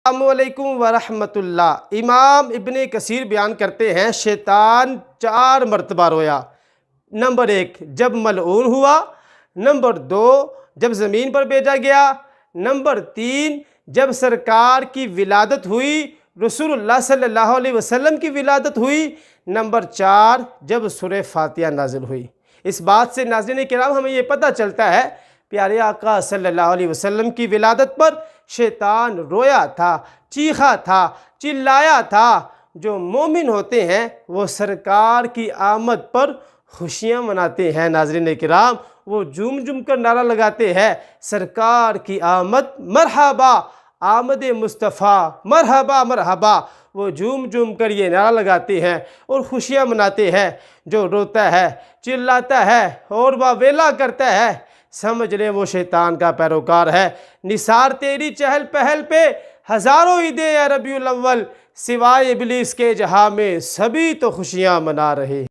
السلام علیکم ورحمۃ اللہ۔ امام ابن کثیر بیان کرتے ہیں شیطان 4 مرتبہ رویا۔ نمبر 1 جب ملعون ہوا، نمبر 2 جب زمین پر بھیجا گیا، نمبر 3 جب سرکار کی ولادت ہوئی، رسول اللہ صلی اللہ علیہ وسلم کی ولادت ہوئی، نمبر 4 جب سورہ فاتحہ نازل ہوئی۔ اس بات سے ناظرین کرام ہمیں یہ پتہ چلتا ہے پیارے آقا صلی اللہ علیہ وسلم کی ولادت پر شیطان رویا تھا، چیخا تھا، چلایا تھا۔ جو مومن ہوتے ہیں وہ سرکار کی آمد پر خوشیاں مناتے ہیں ناظرین کرام، وہ جھوم کر نعرہ لگاتے ہیں سرکار کی آمد مرحبا، آمد مصطفیٰ مرحبا مرحبا۔ وہ جھوم کر یہ نعرہ لگاتے ہیں اور خوشیاں مناتے ہیں۔ جو روتا ہے، چلاتا ہے اور واویلا کرتا ہے، سمجھ لیں وہ شیطان کا پیروکار ہے۔ نثار تیری چہل پہل پہ ہزاروں عیدیں یا ربیع الاول، سوائے ابلیس کے جہاں میں سبھی تو خوشیاں منا رہے۔